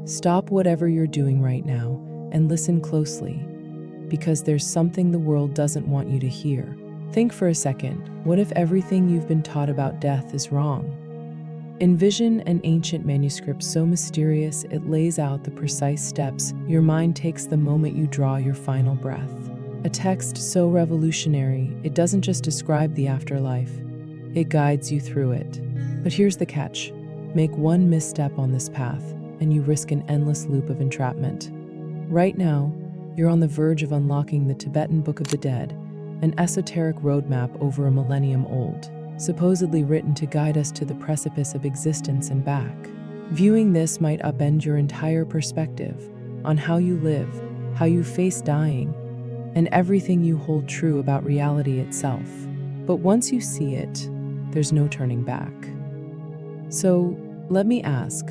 Stop whatever you're doing right now and listen closely, because there's something the world doesn't want you to hear. Think for a second, what if everything you've been taught about death is wrong? Envision an ancient manuscript so mysterious it lays out the precise steps your mind takes the moment you draw your final breath. A text so revolutionary, it doesn't just describe the afterlife, it guides you through it. But here's the catch. Make one misstep on this path, and you risk an endless loop of entrapment. Right now, you're on the verge of unlocking the Tibetan Book of the Dead, an esoteric roadmap over a millennium old, supposedly written to guide us to the precipice of existence and back. Viewing this might upend your entire perspective on how you live, how you face dying, and everything you hold true about reality itself. But once you see it, there's no turning back. So, let me ask,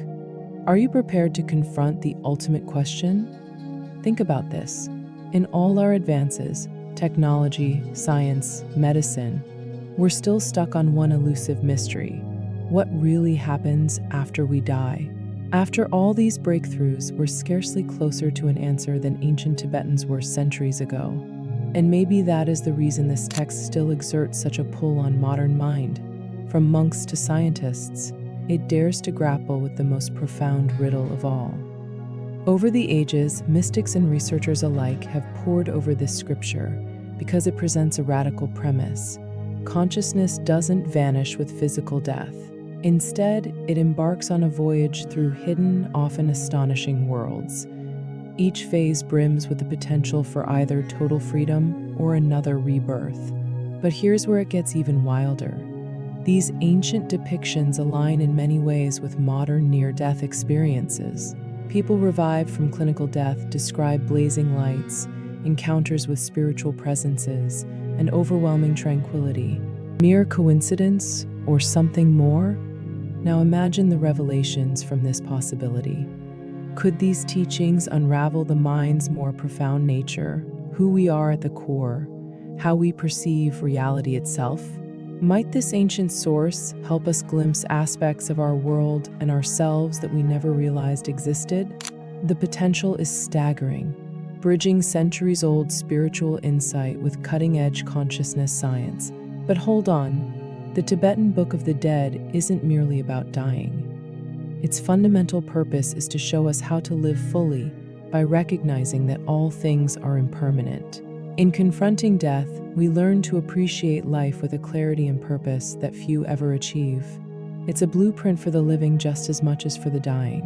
are you prepared to confront the ultimate question? Think about this. In all our advances, technology, science, medicine, we're still stuck on one elusive mystery. What really happens after we die? After all these breakthroughs, we're scarcely closer to an answer than ancient Tibetans were centuries ago. And maybe that is the reason this text still exerts such a pull on modern mind. From monks to scientists, it dares to grapple with the most profound riddle of all. Over the ages, mystics and researchers alike have pored over this scripture because it presents a radical premise. Consciousness doesn't vanish with physical death. Instead, it embarks on a voyage through hidden, often astonishing worlds. Each phase brims with the potential for either total freedom or another rebirth. But here's where it gets even wilder. These ancient depictions align in many ways with modern near-death experiences. People revived from clinical death describe blazing lights, encounters with spiritual presences, and overwhelming tranquility. Mere coincidence or something more? Now imagine the revelations from this possibility. Could these teachings unravel the mind's more profound nature, who we are at the core, how we perceive reality itself? Might this ancient source help us glimpse aspects of our world and ourselves that we never realized existed? The potential is staggering, bridging centuries-old spiritual insight with cutting-edge consciousness science. But hold on, the Tibetan Book of the Dead isn't merely about dying. Its fundamental purpose is to show us how to live fully by recognizing that all things are impermanent. In confronting death, we learn to appreciate life with a clarity and purpose that few ever achieve. It's a blueprint for the living just as much as for the dying.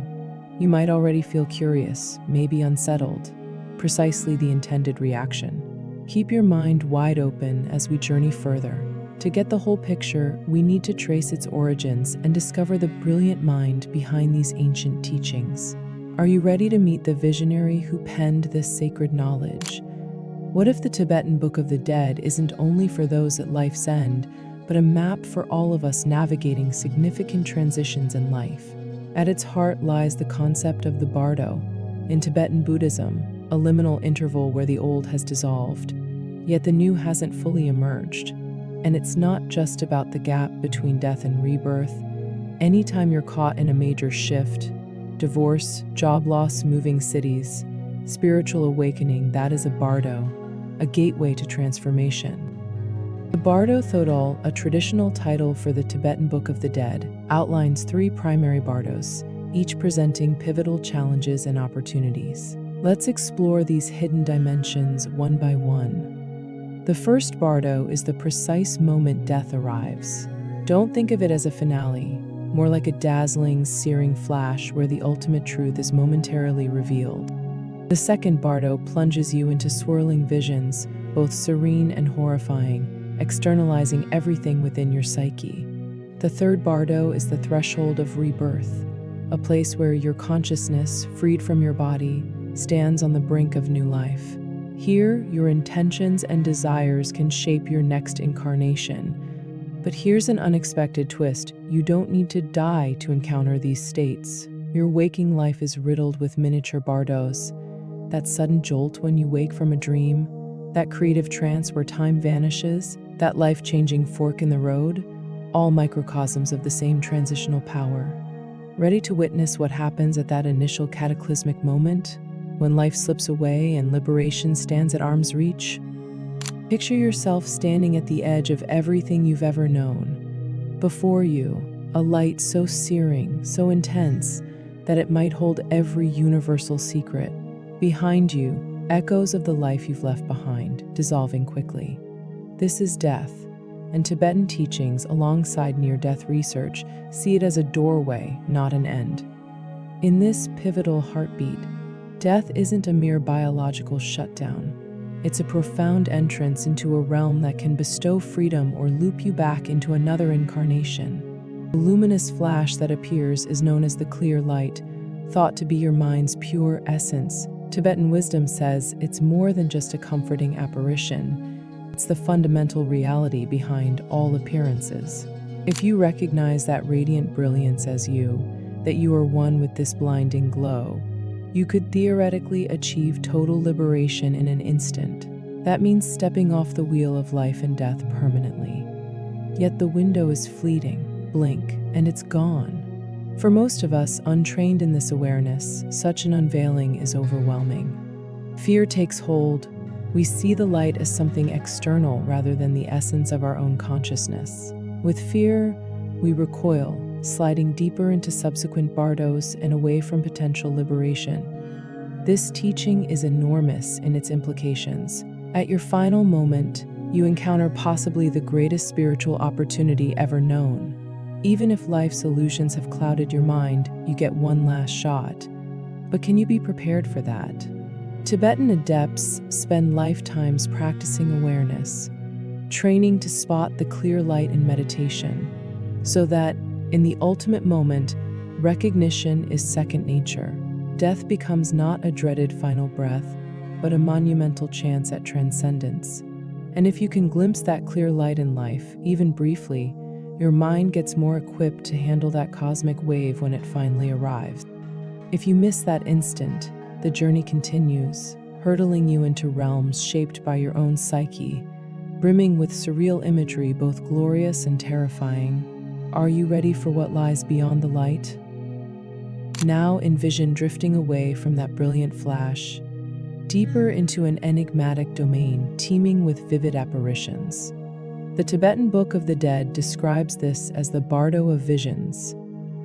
You might already feel curious, maybe unsettled, precisely the intended reaction. Keep your mind wide open as we journey further. To get the whole picture, we need to trace its origins and discover the brilliant mind behind these ancient teachings. Are you ready to meet the visionary who penned this sacred knowledge? What if the Tibetan Book of the Dead isn't only for those at life's end, but a map for all of us navigating significant transitions in life? At its heart lies the concept of the Bardo. In Tibetan Buddhism, a liminal interval where the old has dissolved, yet the new hasn't fully emerged. And it's not just about the gap between death and rebirth. Anytime you're caught in a major shift, divorce, job loss, moving cities, spiritual awakening, that is a Bardo, a gateway to transformation. The Bardo Thödol, a traditional title for the Tibetan Book of the Dead, outlines 3 primary Bardos, each presenting pivotal challenges and opportunities. Let's explore these hidden dimensions one by one. The first Bardo is the precise moment death arrives. Don't think of it as a finale, more like a dazzling, searing flash where the ultimate truth is momentarily revealed. The second Bardo plunges you into swirling visions, both serene and horrifying, externalizing everything within your psyche. The third Bardo is the threshold of rebirth, a place where your consciousness, freed from your body, stands on the brink of new life. Here, your intentions and desires can shape your next incarnation. But here's an unexpected twist. You don't need to die to encounter these states. Your waking life is riddled with miniature Bardos. That sudden jolt when you wake from a dream, that creative trance where time vanishes, that life-changing fork in the road, all microcosms of the same transitional power. ready to witness what happens at that initial cataclysmic moment, when life slips away and liberation stands at arm's reach? Picture yourself standing at the edge of everything you've ever known. Before you, a light so searing, so intense, that it might hold every universal secret. Behind you, echoes of the life you've left behind, dissolving quickly. This is death, and Tibetan teachings alongside near-death research see it as a doorway, not an end. In this pivotal heartbeat, death isn't a mere biological shutdown. It's a profound entrance into a realm that can bestow freedom or loop you back into another incarnation. The luminous flash that appears is known as the clear light, thought to be your mind's pure essence. Tibetan wisdom says it's more than just a comforting apparition. It's the fundamental reality behind all appearances. If you recognize that radiant brilliance as you, that you are one with this blinding glow, you could theoretically achieve total liberation in an instant. That means stepping off the wheel of life and death permanently. Yet the window is fleeting, blink, and it's gone. For most of us untrained in this awareness, such an unveiling is overwhelming. Fear takes hold. We see the light as something external rather than the essence of our own consciousness. With fear, we recoil, sliding deeper into subsequent bardos and away from potential liberation. This teaching is enormous in its implications. At your final moment, you encounter possibly the greatest spiritual opportunity ever known. Even if life's illusions have clouded your mind, you get one last shot. But can you be prepared for that? Tibetan adepts spend lifetimes practicing awareness, training to spot the clear light in meditation, so that, in the ultimate moment, recognition is second nature. Death becomes not a dreaded final breath, but a monumental chance at transcendence. And if you can glimpse that clear light in life, even briefly, your mind gets more equipped to handle that cosmic wave when it finally arrives. If you miss that instant, the journey continues, hurtling you into realms shaped by your own psyche, brimming with surreal imagery both glorious and terrifying. Are you ready for what lies beyond the light? Now envision drifting away from that brilliant flash, deeper into an enigmatic domain teeming with vivid apparitions. The Tibetan Book of the Dead describes this as the Bardo of visions,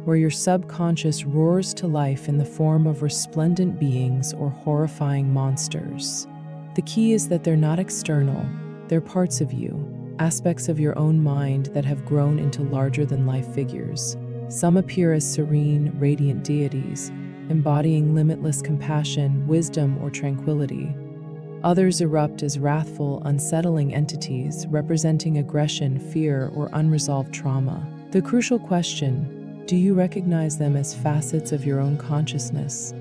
where your subconscious roars to life in the form of resplendent beings or horrifying monsters. The key is that they're not external, they're parts of you, aspects of your own mind that have grown into larger-than-life figures. Some appear as serene, radiant deities, embodying limitless compassion, wisdom, or tranquility. Others erupt as wrathful, unsettling entities representing aggression, fear, or unresolved trauma. The crucial question: do you recognize them as facets of your own consciousness?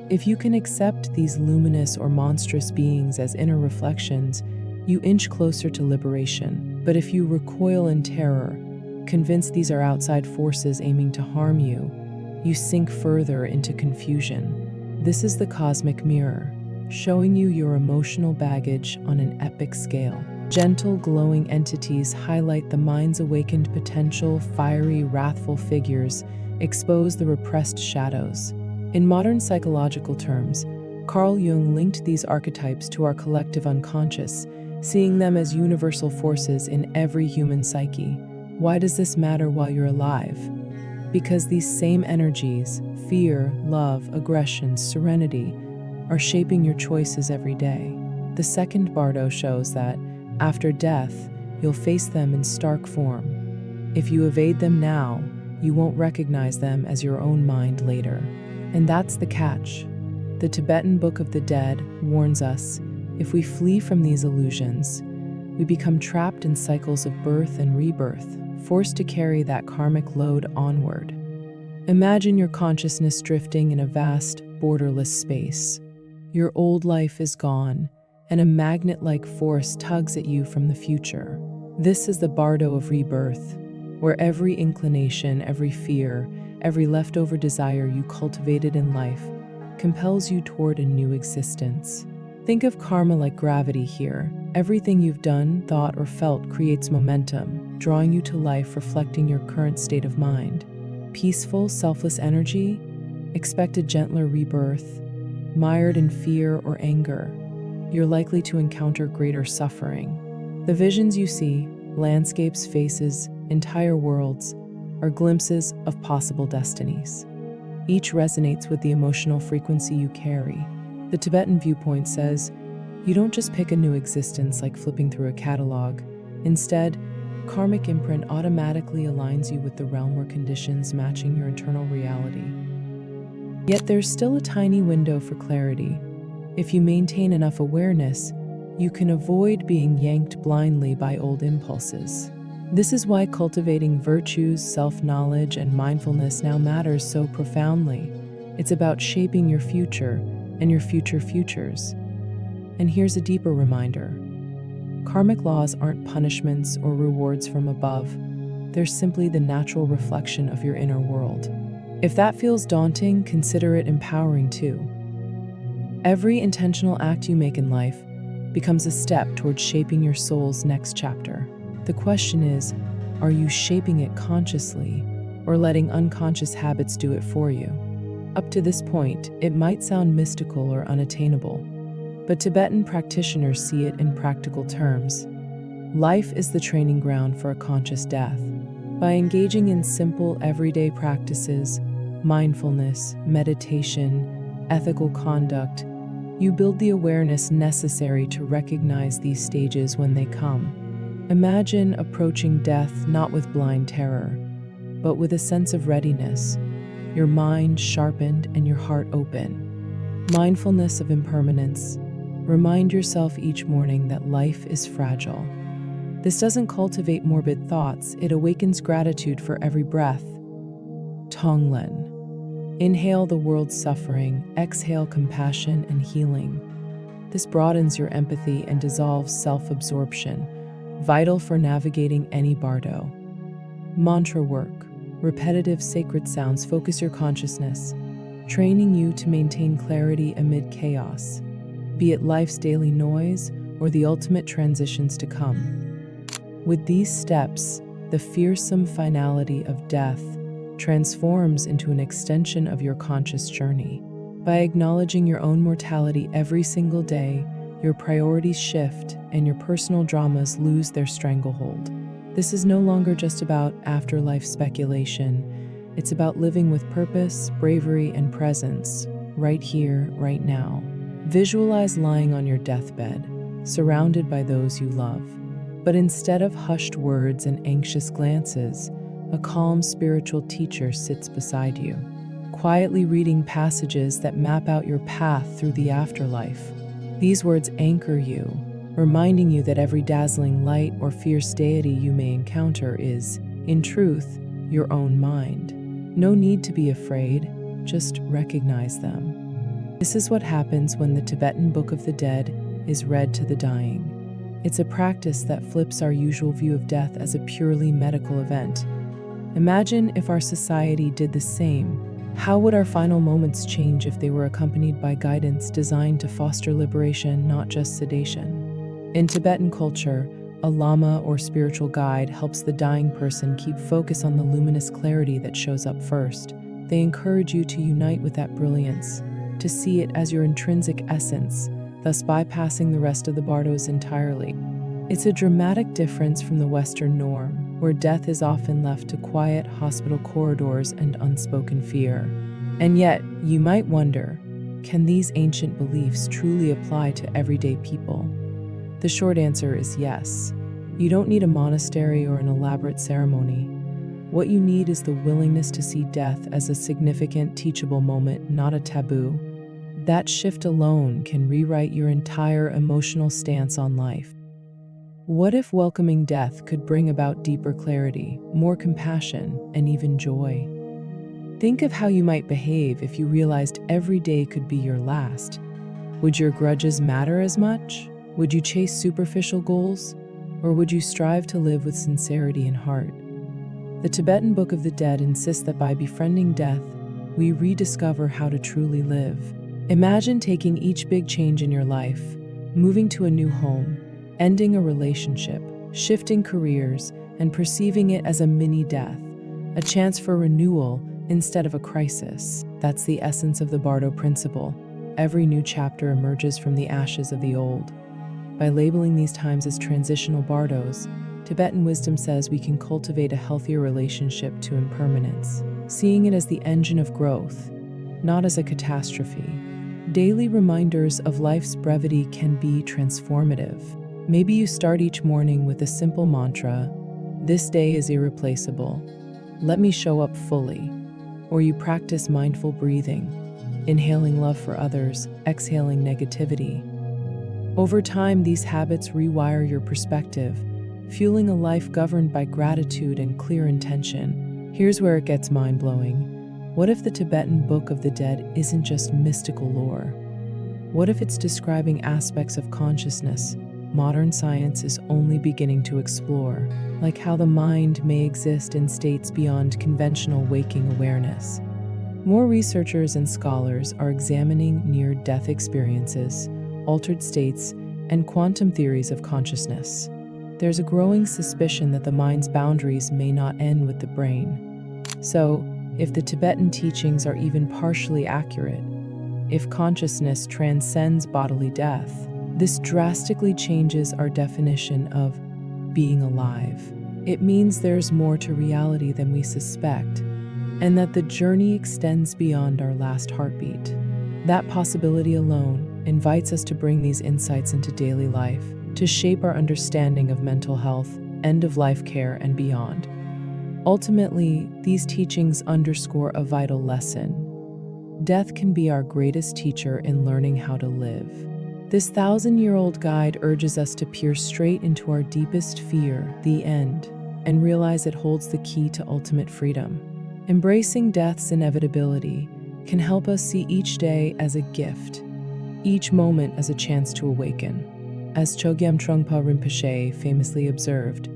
If you can accept these luminous or monstrous beings as inner reflections, you inch closer to liberation. But if you recoil in terror, convinced these are outside forces aiming to harm you, you sink further into confusion. This is the cosmic mirror, showing you your emotional baggage on an epic scale. Gentle, glowing entities highlight the mind's awakened potential, fiery, wrathful figures expose the repressed shadows. In modern psychological terms, Carl Jung linked these archetypes to our collective unconscious, seeing them as universal forces in every human psyche. Why does this matter while you're alive? Because these same energies, fear, love, aggression, serenity, are shaping your choices every day. The second Bardo shows that, after death, you'll face them in stark form. If you evade them now, you won't recognize them as your own mind later. And that's the catch. The Tibetan Book of the Dead warns us, if we flee from these illusions, we become trapped in cycles of birth and rebirth, forced to carry that karmic load onward. Imagine your consciousness drifting in a vast, borderless space. Your old life is gone, and a magnet-like force tugs at you from the future. This is the Bardo of rebirth, where every inclination, every fear, every leftover desire you cultivated in life compels you toward a new existence. Think of karma like gravity here. Everything you've done, thought, or felt creates momentum, drawing you to life, reflecting your current state of mind. peaceful, selfless energy, expect a gentler rebirth. Mired in fear or anger, you're likely to encounter greater suffering. The visions you see, landscapes, faces, entire worlds, are glimpses of possible destinies. Each resonates with the emotional frequency you carry. The Tibetan viewpoint says, you don't just pick a new existence like flipping through a catalog. Instead, karmic imprint automatically aligns you with the realm or conditions matching your internal reality. Yet there's still a tiny window for clarity. If you maintain enough awareness, you can avoid being yanked blindly by old impulses. This is why cultivating virtues, self-knowledge, and mindfulness now matters so profoundly. It's about shaping your future and your future futures. And here's a deeper reminder. Karmic laws aren't punishments or rewards from above. They're simply the natural reflection of your inner world. If that feels daunting, consider it empowering too. Every intentional act you make in life becomes a step towards shaping your soul's next chapter. The question is, are you shaping it consciously or letting unconscious habits do it for you? Up to this point, it might sound mystical or unattainable, but Tibetan practitioners see it in practical terms. Life is the training ground for a conscious death. By engaging in simple, everyday practices, mindfulness, meditation, ethical conduct, you build the awareness necessary to recognize these stages when they come. Imagine approaching death not with blind terror, but with a sense of readiness, your mind sharpened and your heart open. Mindfulness of impermanence. Remind yourself each morning that life is fragile. This doesn't cultivate morbid thoughts, it awakens gratitude for every breath. Tonglen. Inhale the world's suffering, exhale compassion and healing. This broadens your empathy and dissolves self-absorption, vital for navigating any bardo. Mantra work. Repetitive sacred sounds focus your consciousness, training you to maintain clarity amid chaos, be it life's daily noise or the ultimate transitions to come. With these steps, the fearsome finality of death transforms into an extension of your conscious journey. By acknowledging your own mortality every single day, your priorities shift and your personal dramas lose their stranglehold. This is no longer just about afterlife speculation. It's about living with purpose, bravery, and presence, right here, right now. Visualize lying on your deathbed, surrounded by those you love. But instead of hushed words and anxious glances, a calm spiritual teacher sits beside you, quietly reading passages that map out your path through the afterlife. These words anchor you, reminding you that every dazzling light or fierce deity you may encounter is, in truth, your own mind. No need to be afraid, just recognize them. This is what happens when the Tibetan Book of the Dead is read to the dying. It's a practice that flips our usual view of death as a purely medical event. Imagine if our society did the same. How would our final moments change if they were accompanied by guidance designed to foster liberation, not just sedation? In Tibetan culture, a lama or spiritual guide helps the dying person keep focus on the luminous clarity that shows up first. They encourage you to unite with that brilliance, to see it as your intrinsic essence, thus bypassing the rest of the bardos entirely. It's a dramatic difference from the Western norm, where death is often left to quiet hospital corridors and unspoken fear. And yet, you might wonder, can these ancient beliefs truly apply to everyday people? The short answer is yes. You don't need a monastery or an elaborate ceremony. What you need is the willingness to see death as a significant, teachable moment, not a taboo. That shift alone can rewrite your entire emotional stance on life. What if welcoming death could bring about deeper clarity, more compassion, and even joy? Think of how you might behave if you realized every day could be your last. Would your grudges matter as much? Would you chase superficial goals? Or would you strive to live with sincerity and heart? The Tibetan Book of the Dead insists that by befriending death, we rediscover how to truly live. Imagine taking each big change in your life, moving to a new home, ending a relationship, shifting careers, and perceiving it as a mini-death, a chance for renewal instead of a crisis. That's the essence of the Bardo principle. Every new chapter emerges from the ashes of the old. By labeling these times as transitional bardos, Tibetan wisdom says we can cultivate a healthier relationship to impermanence, seeing it as the engine of growth, not as a catastrophe. Daily reminders of life's brevity can be transformative. Maybe you start each morning with a simple mantra, "This day is irreplaceable. Let me show up fully." Or you practice mindful breathing, inhaling love for others, exhaling negativity. Over time, these habits rewire your perspective, fueling a life governed by gratitude and clear intention. Here's where it gets mind-blowing. What if the Tibetan Book of the Dead isn't just mystical lore? What if it's describing aspects of consciousness modern science is only beginning to explore, like how the mind may exist in states beyond conventional waking awareness? More researchers and scholars are examining near-death experiences, altered states, and quantum theories of consciousness. There's a growing suspicion that the mind's boundaries may not end with the brain. So, if the Tibetan teachings are even partially accurate, if consciousness transcends bodily death, this drastically changes our definition of being alive. It means there's more to reality than we suspect, and that the journey extends beyond our last heartbeat. That possibility alone invites us to bring these insights into daily life, to shape our understanding of mental health, end-of-life care, and beyond. Ultimately, these teachings underscore a vital lesson. Death can be our greatest teacher in learning how to live. This 1,000-year-old guide urges us to peer straight into our deepest fear, the end, and realize it holds the key to ultimate freedom. Embracing death's inevitability can help us see each day as a gift, each moment as a chance to awaken. As Chogyam Trungpa Rinpoche famously observed,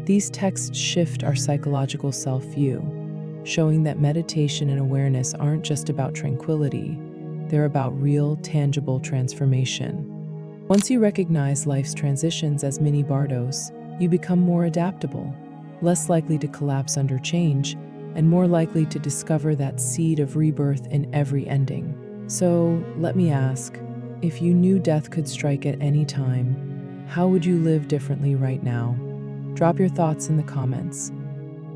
these texts shift our psychological self-view, showing that meditation and awareness aren't just about tranquility, they're about real, tangible transformation. Once you recognize life's transitions as mini bardos, you become more adaptable, less likely to collapse under change, and more likely to discover that seed of rebirth in every ending. So, let me ask, if you knew death could strike at any time, how would you live differently right now? Drop your thoughts in the comments.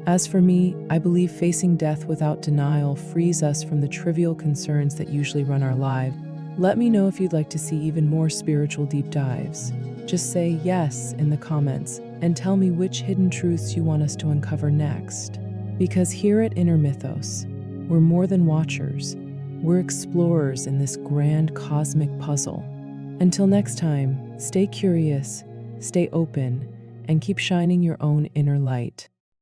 As for me, I believe facing death without denial frees us from the trivial concerns that usually run our lives. Let me know if you'd like to see even more spiritual deep dives. Just say yes in the comments and tell me which hidden truths you want us to uncover next. Because here at Inner Mythos, we're more than watchers. We're explorers in this grand cosmic puzzle. Until next time, stay curious, stay open, and keep shining your own inner light.